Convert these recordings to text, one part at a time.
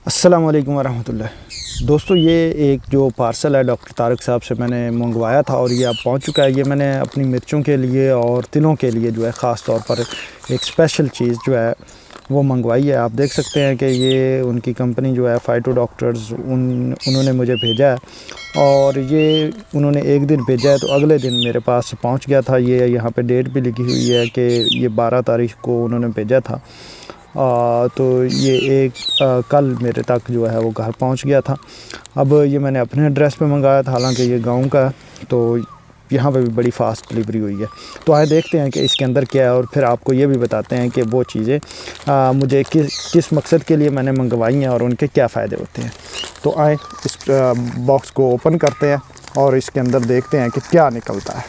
अस्सलाम वालेकुम वरहमतुल्लाह। दोस्तों, ये एक जो पार्सल है डॉक्टर तारक साहब से मैंने मंगवाया था और ये अब पहुंच चुका है। ये मैंने अपनी मिर्चों के लिए और तिलों के लिए जो है ख़ास तौर पर एक स्पेशल चीज़ जो है वो मंगवाई है। आप देख सकते हैं कि ये उनकी कंपनी जो है फाइटो डॉक्टर्स उन्होंने मुझे भेजा है और ये उन्होंने एक दिन भेजा है तो अगले दिन मेरे पास पहुंच गया था। ये यहाँ पे डेट भी लिखी हुई है कि ये 12 तारीख को उन्होंने भेजा था। तो ये कल मेरे तक जो है वो घर पहुंच गया था। अब ये मैंने अपने एड्रेस पे मंगाया था, हालांकि ये गांव का है, तो यहाँ पे भी बड़ी फ़ास्ट डिलीवरी हुई है। तो आए देखते हैं कि इसके अंदर क्या है और फिर आपको ये भी बताते हैं कि वो चीज़ें मुझे किस मकसद के लिए मैंने मंगवाई हैं और उनके क्या फ़ायदे होते हैं। तो आए इस बॉक्स को ओपन करते हैं और इसके अंदर देखते हैं कि क्या निकलता है।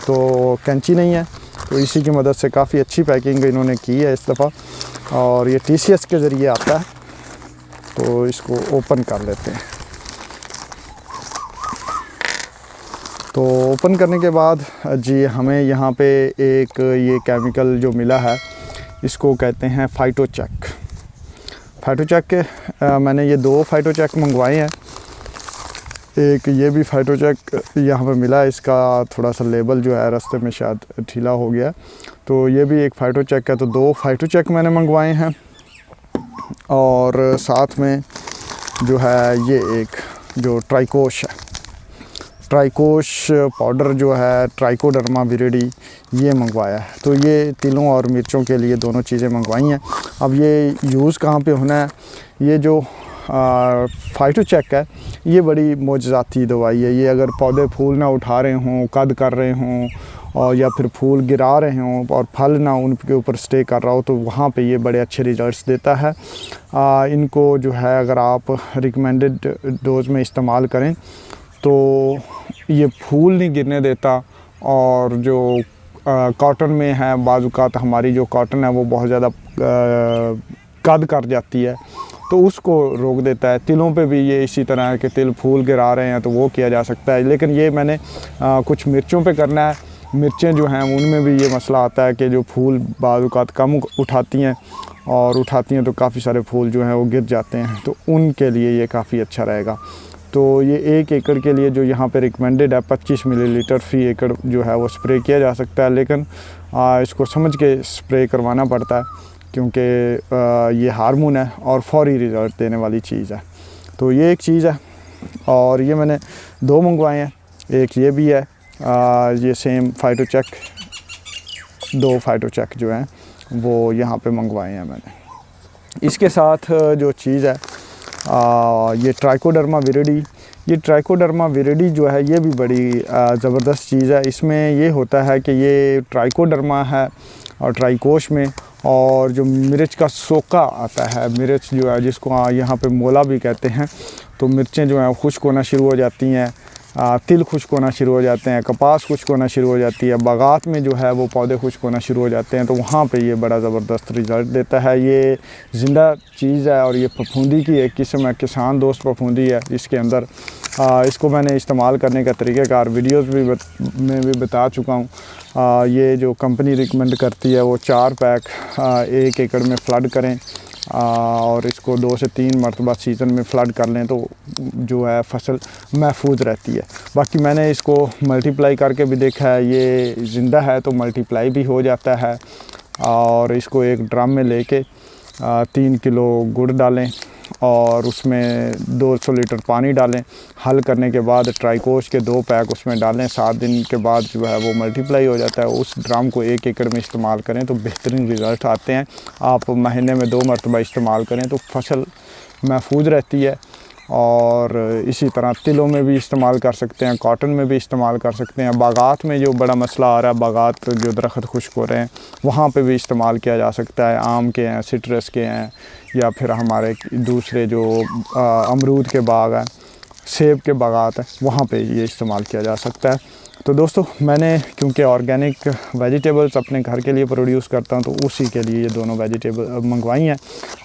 तो कैंची नहीं है, तो इसी की मदद से काफ़ी अच्छी पैकिंग इन्होंने की है इस दफ़ा, और ये TCS के ज़रिए आता है। तो इसको ओपन कर लेते हैं। तो ओपन करने के बाद जी हमें यहाँ पे एक ये केमिकल जो मिला है इसको कहते हैं फाइटोचेक। फाइटोचेक के मैंने ये 2 फाइटोचेक मंगवाए हैं। एक ये भी फाइटोचेक यहाँ पे मिला है, इसका थोड़ा सा लेबल जो है रास्ते में शायद ढीला हो गया। तो ये भी एक फाइटोचेक है। तो 2 फाइटोचेक मैंने मंगवाए हैं और साथ में जो है ये एक जो ट्राइकोश है, ट्राइकोश पाउडर जो है ट्राइकोडर्मा विरिडी, ये मंगवाया है। तो ये तिलों और मिर्चों के लिए दोनों चीज़ें मंगवाई हैं। अब ये यूज़ कहाँ पे होना है, ये जो फाइटोचेक है ये बड़ी मोजज़ाती दवाई है। ये अगर पौधे फूल ना उठा रहे हों, कद कर रहे हों और या फिर फूल गिरा रहे हों और फल ना उनके ऊपर स्टे कर रहा हो, तो वहाँ पे ये बड़े अच्छे रिजल्ट्स देता है। इनको जो है अगर आप रिकमेंडेड डोज में इस्तेमाल करें तो ये फूल नहीं गिरने देता। और जो कॉटन में है, बाज़-औक़ात हमारी जो कॉटन है वो बहुत ज़्यादा कद कर जाती है, तो उसको रोक देता है। तिलों पे भी ये इसी तरह है कि तिल फूल गिरा रहे हैं तो वो किया जा सकता है। लेकिन ये मैंने कुछ मिर्चों पे करना है। मिर्चें जो हैं उनमें भी ये मसला आता है कि जो फूल बाज़-औक़ात कम उठाती हैं और उठाती हैं तो काफ़ी सारे फूल जो हैं वो गिर जाते हैं, तो उनके लिए ये काफ़ी अच्छा रहेगा। तो ये 1 एकड़ के लिए जो यहाँ पे रिकमेंडेड है 25 मिलीलीटर फ़ी एकड़ जो है वो स्प्रे किया जा सकता है। लेकिन इसको समझ के स्प्रे करवाना पड़ता है क्योंकि ये हार्मोन है और फौरी रिज़ल्ट देने वाली चीज़ है। तो ये एक चीज़ है और ये मैंने 2 मंगवाए हैं। एक ये भी है, ये सेम फाइटोचेक, 2 फाइटोचेक जो हैं वो यहाँ पे मंगवाए हैं मैंने। इसके साथ जो चीज़ है ये ट्राइकोडर्मा विरिडी। ये ट्राइकोडर्मा विरिडी जो है ये भी बड़ी ज़बरदस्त चीज़ है। इसमें ये होता है कि ये ट्राइकोडर्मा है और ट्राइकोश में, और जो मिर्च का सोका आता है, मिर्च जो है जिसको यहाँ पे मोला भी कहते हैं, तो मिर्चें जो हैं खुश्क होना शुरू हो जाती हैं, तिल खुश्क होना शुरू हो जाते हैं, कपास खुश्क होना शुरू हो जाती है, बागात में जो है वो पौधे खुश्क होना शुरू हो जाते हैं। तो वहाँ पे ये बड़ा ज़बरदस्त रिज़ल्ट देता है। ये ज़िंदा चीज़ है और ये फफूंदी की एक किस्म है, किसान दोस्त फफूंदी है इसके अंदर। इसको मैंने इस्तेमाल करने का तरीक़ाकार वीडियोज़ में भी बता चुका हूँ। ये जो कंपनी रिकमेंड करती है वो 4 पैक 1 एकड़ में फ्लड करें और इसको 2 से 3 मरतबा सीज़न में फ्लड कर लें तो जो है फसल महफूज रहती है। बाकी मैंने इसको मल्टीप्लाई करके भी देखा है, ये ज़िंदा है तो मल्टीप्लाई भी हो जाता है। और इसको एक ड्रम में लेके 3 किलो गुड़ डालें और उसमें 200 लीटर पानी डालें। हल करने के बाद ट्राइकोश के 2 पैक उसमें डालें। 7 दिन के बाद जो है वो मल्टीप्लाई हो जाता है। उस ड्रम को 1 एकड़ में इस्तेमाल करें तो बेहतरीन रिज़ल्ट आते हैं। आप महीने में 2 मरतबा इस्तेमाल करें तो फसल महफूज रहती है। और इसी तरह तिलों में भी इस्तेमाल कर सकते हैं, कॉटन में भी इस्तेमाल कर सकते हैं। बागात में जो बड़ा मसला आ रहा है, बागात जो दरख्त खुश्क हो रहे हैं वहाँ पे भी इस्तेमाल किया जा सकता है। आम के हैं, सिट्रस के हैं, या फिर हमारे दूसरे जो अमरूद के बाग हैं, सेब के बागात हैं, वहाँ पे ये इस्तेमाल किया जा सकता है। तो दोस्तों, मैंने क्योंकि ऑर्गेनिक वेजिटेबल्स अपने घर के लिए प्रोड्यूस करता हूँ तो उसी के लिए ये दोनों वेजिटेबल मंगवाई हैं।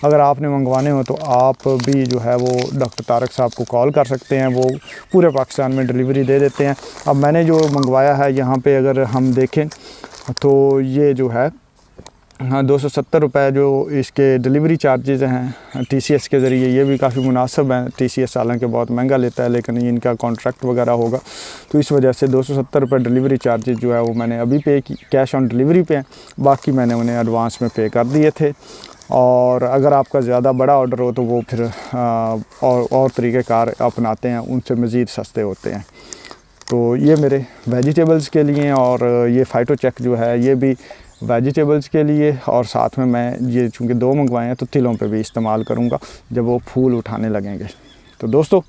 अगर आपने मंगवाने हो तो आप भी जो है वो डॉक्टर तारक साहब को कॉल कर सकते हैं, वो पूरे पाकिस्तान में डिलीवरी दे देते हैं। अब मैंने जो मंगवाया है यहाँ पे अगर हम देखें तो ये जो है हाँ 270 रुपये जो इसके डिलीवरी चार्जेज़ हैं TCS के ज़रिए, ये भी काफ़ी मुनासिब हैं। TCS हालांकि बहुत महंगा लेता है, लेकिन ये इनका कॉन्ट्रैक्ट वगैरह होगा, तो इस वजह से 270 रुपये डिलीवरी चार्जेज़ जो है वो मैंने अभी पे की, कैश ऑन डिलीवरी पे हैं। बाकी मैंने उन्हें एडवांस में पे कर दिए थे। और अगर आपका ज़्यादा बड़ा ऑर्डर हो तो वो फिर और तरीक़ेकार अपनाते हैं, उनसे मज़ीद सस्ते होते हैं। तो ये मेरे वेजिटेबल्स के लिए, और ये फाइटोचेक जो है ये भी वेजिटेबल्स के लिए, और साथ में मैं ये चूँकि 2 मंगवाए हैं तो तिलों पे भी इस्तेमाल करूँगा जब वो फूल उठाने लगेंगे। तो दोस्तों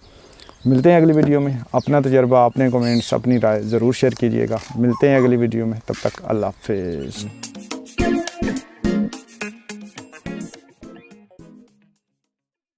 मिलते हैं अगली वीडियो में। अपना तजर्बा, अपने कमेंट्स, अपनी राय ज़रूर शेयर कीजिएगा। मिलते हैं अगली वीडियो में, तब तक अल्लाह हाफ़िज़।